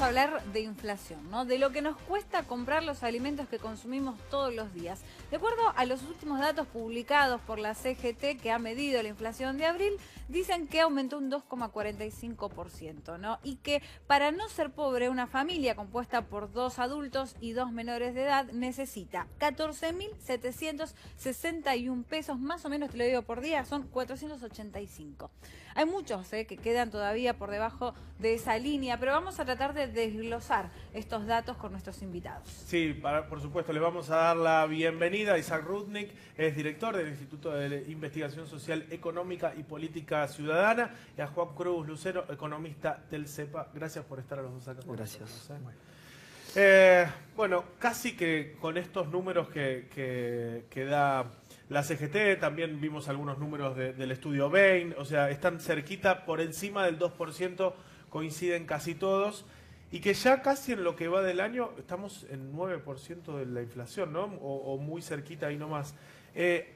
a hablar de inflación, ¿no? De lo que nos cuesta comprar los alimentos que consumimos todos los días. De acuerdo a los últimos datos publicados por la CGT, que ha medido la inflación de abril, dicen que aumentó un 2,45%, ¿no? Y que para no ser pobre, una familia compuesta por 2 adultos y 2 menores de edad necesita 14.761 pesos, más o menos, te lo digo por día, son 485. Hay muchos que quedan todavía por debajo de esa línea, pero vamos a tratar de desglosar estos datos con nuestros invitados. Sí, por supuesto, le vamos a dar la bienvenida a Isaac Rudnick, es director del Instituto de Investigación Social Económica y Política Ciudadana, y a Juan Cruz Lucero, economista del CEPA. Gracias por estar a los dos acá. Gracias. Bueno, casi que con estos números que da la CGT, también vimos algunos números del estudio Bain, o sea, están cerquita, por encima del 2%, coinciden casi todos, y que ya casi en lo que va del año estamos en 9% de la inflación, ¿no? O muy cerquita ahí nomás.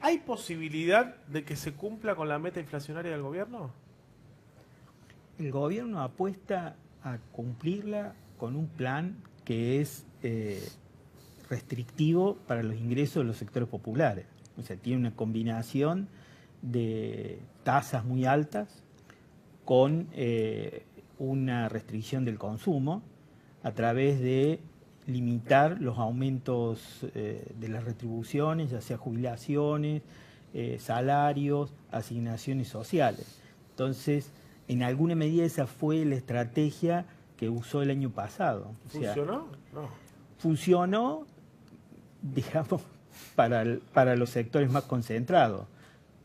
¿Hay posibilidad de que se cumpla con la meta inflacionaria del gobierno? El gobierno apuesta a cumplirla con un plan que es restrictivo para los ingresos de los sectores populares. O sea, tiene una combinación de tasas muy altas con una restricción del consumo a través de limitar los aumentos de las retribuciones, ya sea jubilaciones, salarios, asignaciones sociales. Entonces, en alguna medida esa fue la estrategia que usó el año pasado. ¿Funcionó? No. Funcionó, digamos, para los sectores más concentrados,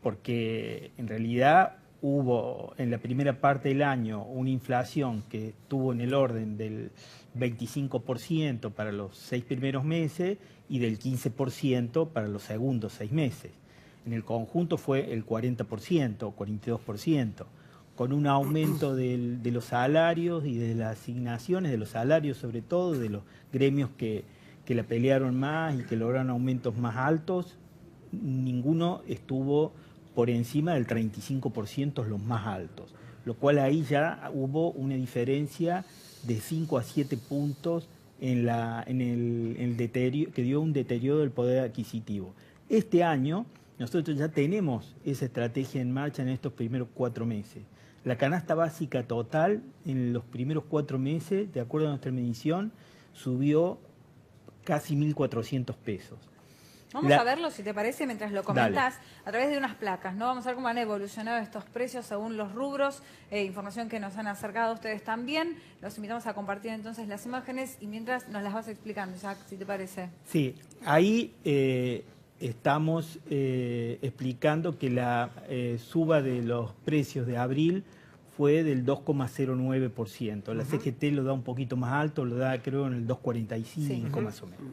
porque en realidad hubo en la primera parte del año una inflación que estuvo en el orden del 25% para los 6 primeros meses y del 15% para los segundos 6 meses. En el conjunto fue el 40%, 42%, con un aumento de los salarios y de las asignaciones, de los salarios sobre todo, de los gremios que la pelearon más y que lograron aumentos más altos. Ninguno estuvo por encima del 35%, los más altos, lo cual ahí ya hubo una diferencia de 5 a 7 puntos en el deterioro, que dio un deterioro del poder adquisitivo. Este año nosotros ya tenemos esa estrategia en marcha en estos primeros 4 meses. La canasta básica total en los primeros 4 meses, de acuerdo a nuestra medición, subió casi 1.400 pesos. Vamos a verlo, si te parece, mientras lo comentas, Dale. a través de unas placas, ¿no? Vamos a ver cómo han evolucionado estos precios según los rubros, información que nos han acercado ustedes también. Los invitamos a compartir entonces las imágenes y mientras nos las vas explicando, Isaac, si te parece. Sí, ahí estamos explicando que la suba de los precios de abril fue del 2,09%. La CGT lo da un poquito más alto, lo da creo en el 2,45 sí. Más o menos.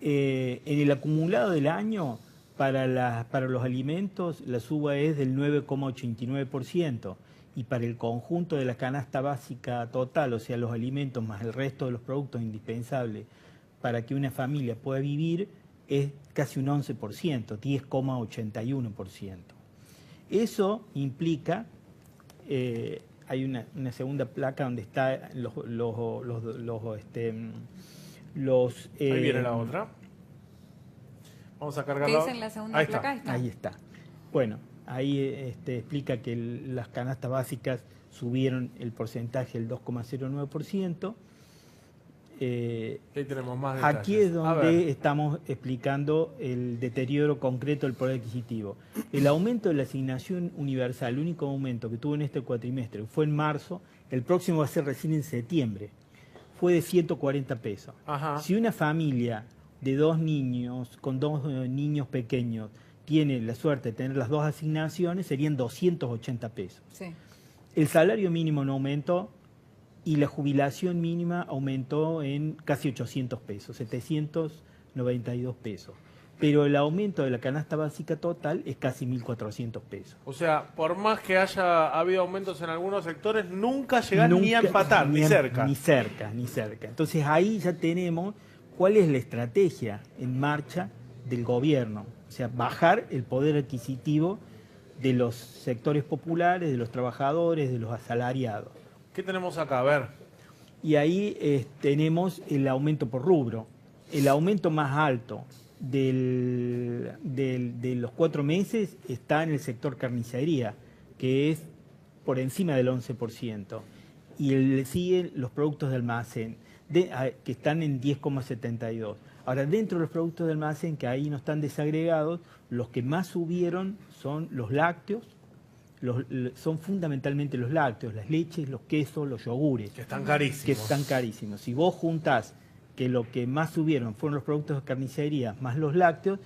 En el acumulado del año, para los alimentos, la suba es del 9,89%. Y para el conjunto de la canasta básica total, o sea, los alimentos más el resto de los productos indispensables para que una familia pueda vivir, es casi un 11%, 10,81%. Eso implica, hay una segunda placa donde está ahí viene la otra. Vamos a cargarla. ¿Qué dice en la segunda placa? Ahí está. Bueno, ahí explica que las canastas básicas subieron el porcentaje del 2,09%. Ahí tenemos más detalles. Aquí es donde estamos explicando el deterioro concreto del poder adquisitivo. El aumento de la asignación universal, el único aumento que tuvo en este cuatrimestre fue en marzo, el próximo va a ser recién en septiembre, fue de 140 pesos. Ajá. Si una familia de 2 niños, con 2 niños pequeños, tiene la suerte de tener las 2 asignaciones, serían 280 pesos. Sí. El salario mínimo no aumentó y la jubilación mínima aumentó en casi 800 pesos, 792 pesos. Pero el aumento de la canasta básica total es casi 1.400 pesos. O sea, por más que haya habido aumentos en algunos sectores, nunca llegan ni a empatar, ni cerca. Ni cerca. Entonces ahí ya tenemos cuál es la estrategia en marcha del gobierno. O sea, bajar el poder adquisitivo de los sectores populares, de los trabajadores, de los asalariados. ¿Qué tenemos acá? A ver. Y ahí tenemos el aumento por rubro. El aumento más alto de los 4 meses está en el sector carnicería, que es por encima del 11%. Y le siguen los productos de almacén, que están en 10,72%. Ahora, dentro de los productos de almacén, que ahí no están desagregados, los que más subieron son los lácteos, son fundamentalmente los lácteos, las leches, los quesos, los yogures. Que están carísimos. Si vos juntás que lo que más subieron fueron los productos de carnicería más los lácteos,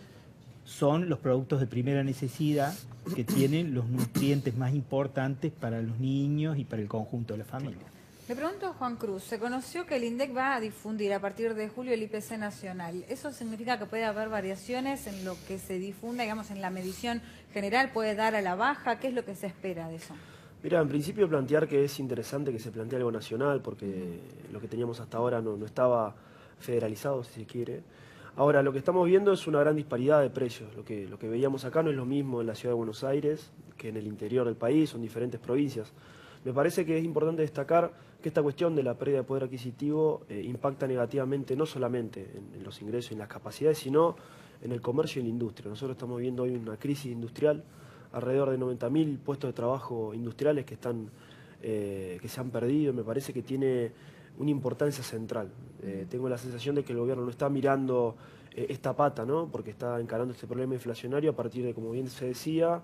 son los productos de primera necesidad que tienen los nutrientes más importantes para los niños y para el conjunto de la familia. Le pregunto a Juan Cruz, se conoció que el INDEC va a difundir a partir de julio el IPC nacional. ¿Eso significa que puede haber variaciones en lo que se difunda, digamos, en la medición general? ¿Puede dar a la baja? ¿Qué es lo que se espera de eso? Mira, en principio plantear que es interesante que se plantee algo nacional, porque lo que teníamos hasta ahora no estaba federalizado, si se quiere. Ahora, lo que estamos viendo es una gran disparidad de precios. Lo que veíamos acá no es lo mismo en la ciudad de Buenos Aires que en el interior del país, son diferentes provincias. Me parece que es importante destacar que esta cuestión de la pérdida de poder adquisitivo impacta negativamente no solamente en los ingresos y en las capacidades, sino en el comercio y en la industria. Nosotros estamos viendo hoy una crisis industrial, alrededor de 90.000 puestos de trabajo industriales que se han perdido. Me parece que tiene una importancia central. Tengo la sensación de que el gobierno no está mirando esta pata, ¿no? Porque está encarando este problema inflacionario a partir de, como bien se decía,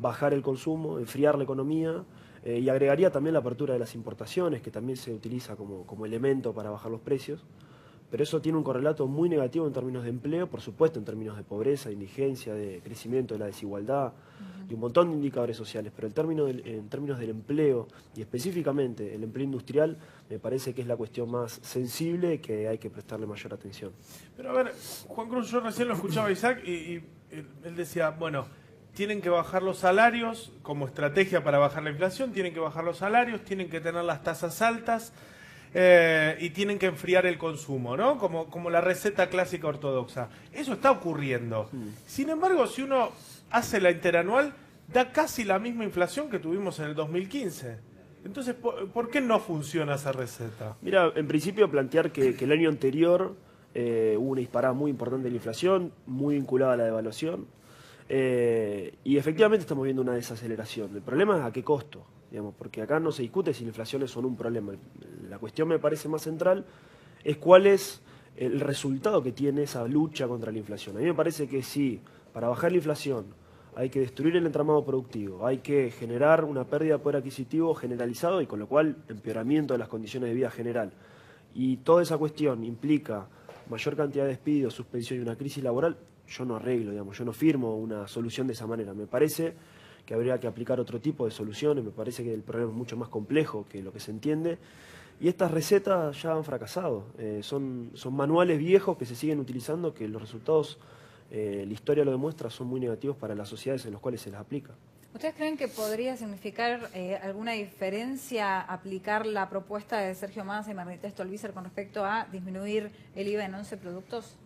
bajar el consumo, enfriar la economía, y agregaría también la apertura de las importaciones, que también se utiliza como elemento para bajar los precios. Pero eso tiene un correlato muy negativo en términos de empleo, por supuesto en términos de pobreza, indigencia, de crecimiento de la desigualdad, y un montón de indicadores sociales. Pero en términos del empleo, y específicamente el empleo industrial, me parece que es la cuestión más sensible que hay que prestarle mayor atención. Pero a ver, Juan Cruz, yo recién lo escuchaba a Isaac y él decía, bueno, tienen que bajar los salarios como estrategia para bajar la inflación, tienen que bajar los salarios, tienen que tener las tasas altas, y tienen que enfriar el consumo, ¿no? Como la receta clásica ortodoxa. Eso está ocurriendo. Sin embargo, si uno hace la interanual, da casi la misma inflación que tuvimos en el 2015. Entonces, ¿por qué no funciona esa receta? Mira, en principio plantear que el año anterior hubo una disparada muy importante de la inflación, muy vinculada a la devaluación, y efectivamente estamos viendo una desaceleración. El problema es a qué costo. Digamos, porque acá no se discute si la inflación es o no un problema. La cuestión me parece más central es cuál es el resultado que tiene esa lucha contra la inflación. A mí me parece que sí, para bajar la inflación hay que destruir el entramado productivo, hay que generar una pérdida de poder adquisitivo generalizado y con lo cual empeoramiento de las condiciones de vida general. Y toda esa cuestión implica mayor cantidad de despidos, suspensión y una crisis laboral. Yo no arreglo, digamos, yo no firmo una solución de esa manera. Me parece que habría que aplicar otro tipo de soluciones, me parece que el problema es mucho más complejo que lo que se entiende, y estas recetas ya han fracasado, son manuales viejos que se siguen utilizando, que los resultados, la historia lo demuestra, son muy negativos para las sociedades en las cuales se las aplica. ¿Ustedes creen que podría significar alguna diferencia aplicar la propuesta de Sergio Massa y Margarita Stolbizer con respecto a disminuir el IVA en 11 productos?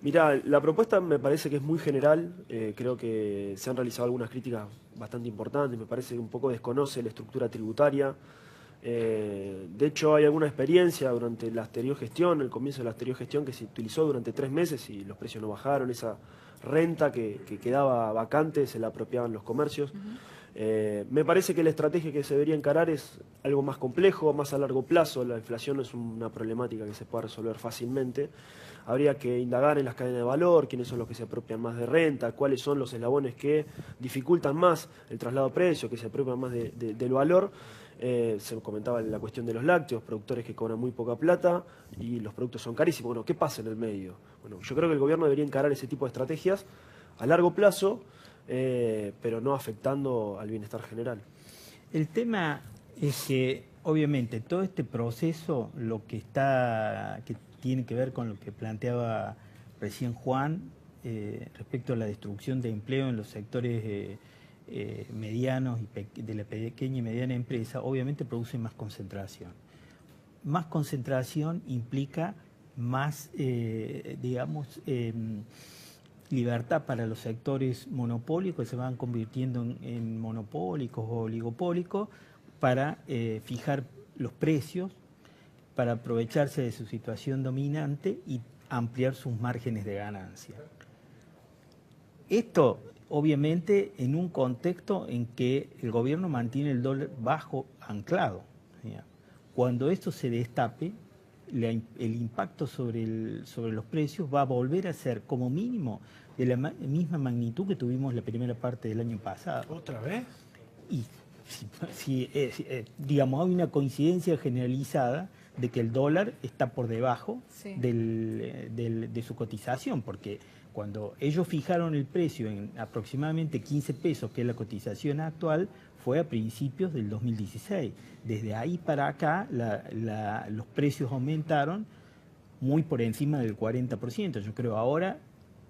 Mirá, la propuesta me parece que es muy general, creo que se han realizado algunas críticas bastante importantes, me parece que un poco desconoce la estructura tributaria. De hecho, hay alguna experiencia durante la anterior gestión, el comienzo de la anterior gestión, que se utilizó durante 3 meses y los precios no bajaron, esa renta que quedaba vacante se la apropiaban los comercios. Me parece que la estrategia que se debería encarar es algo más complejo, más a largo plazo. La inflación no es una problemática que se pueda resolver fácilmente. Habría que indagar en las cadenas de valor, quiénes son los que se apropian más de renta, cuáles son los eslabones que dificultan más el traslado de precio, que se apropian más del valor. Se comentaba la cuestión de los lácteos, productores que cobran muy poca plata y los productos son carísimos. Bueno, ¿qué pasa en el medio? Bueno, yo creo que el gobierno debería encarar ese tipo de estrategias a largo plazo, pero no afectando al bienestar general. El tema es que, obviamente, todo este proceso, que tiene que ver con lo que planteaba recién Juan, respecto a la destrucción de empleo en los sectores medianos y de la pequeña y mediana empresa, obviamente produce más concentración. Más concentración implica más, libertad para los sectores monopólicos, que se van convirtiendo en monopólicos o oligopólicos, para fijar los precios para aprovecharse de su situación dominante y ampliar sus márgenes de ganancia. Esto, obviamente, en un contexto en que el gobierno mantiene el dólar bajo anclado. Cuando esto se destape, el impacto sobre los precios va a volver a ser, como mínimo, de la misma magnitud que tuvimos la primera parte del año pasado. ¿Otra vez? Y digamos, hay una coincidencia generalizada de que el dólar está por debajo de su cotización, porque cuando ellos fijaron el precio en aproximadamente 15 pesos, que es la cotización actual, fue a principios del 2016. Desde ahí para acá los precios aumentaron muy por encima del 40%, yo creo ahora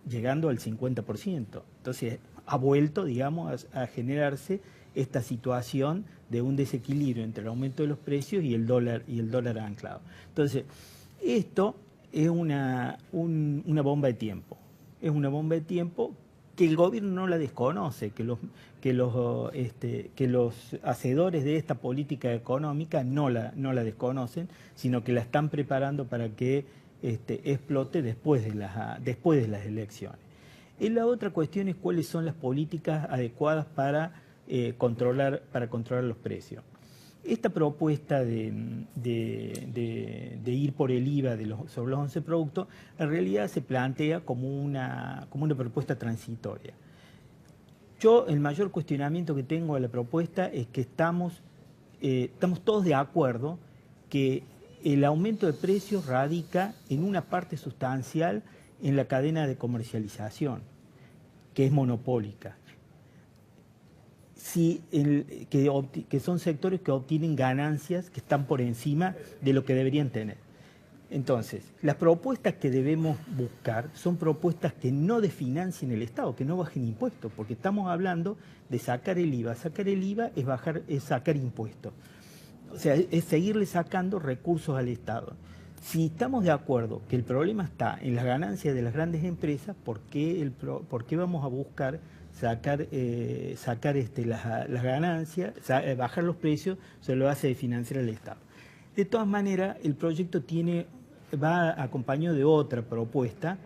llegando al 50%. Entonces ha vuelto, digamos, a generarse esta situación de un desequilibrio entre el aumento de los precios y el dólar anclado. Entonces, esto es una bomba de tiempo. Es una bomba de tiempo que el gobierno no la desconoce, que los hacedores de esta política económica no la desconocen, sino que la están preparando para que explote después de las elecciones. Y la otra cuestión es cuáles son las políticas adecuadas para controlar los precios. Esta propuesta de ir por el IVA sobre los 11 productos, en realidad se plantea como una propuesta transitoria. Yo, el mayor cuestionamiento que tengo a la propuesta es que estamos todos de acuerdo que el aumento de precios radica en una parte sustancial en la cadena de comercialización, que es monopólica. Que son sectores que obtienen ganancias que están por encima de lo que deberían tener. Entonces, las propuestas que debemos buscar son propuestas que no desfinancien el Estado, que no bajen impuestos, porque estamos hablando de sacar el IVA. Sacar el IVA es sacar impuestos. O sea, es seguirle sacando recursos al Estado. Si estamos de acuerdo que el problema está en las ganancias de las grandes empresas, ¿por qué vamos a buscar sacar las ganancias, bajar los precios? Se lo hace de financiar el Estado. De todas maneras, el proyecto va acompañado de otra propuesta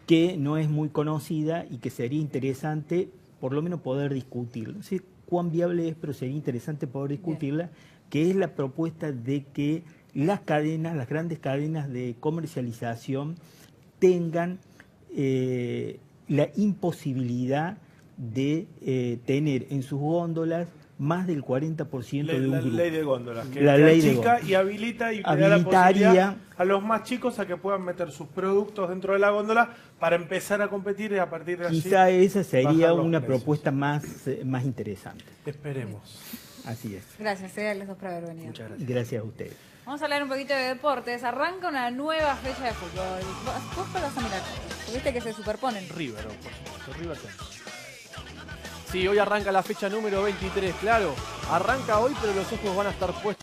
que no es muy conocida y que sería interesante por lo menos poder discutirla. No sé cuán viable es, pero sería interesante poder discutirla, que es la propuesta de que las grandes cadenas de comercialización tengan la imposibilidad de tener en sus góndolas más del 40% de un grupo. La ley de góndolas, que la ley de chica y habilita y le da la posibilidad a los más chicos a que puedan meter sus productos dentro de la góndola para empezar a competir y a partir de allí quizá esa sería una propuesta más interesante. Esperemos. Así es. Gracias a los dos por haber venido. Muchas gracias. Gracias a ustedes. Vamos a hablar un poquito de deportes. Arranca una nueva fecha de fútbol. ¿Vos qué vas a mirar? ¿Viste que se superponen? River, por supuesto. River Tennis. Sí, hoy arranca la fecha número 23, claro. Arranca hoy, pero los ojos van a estar puestos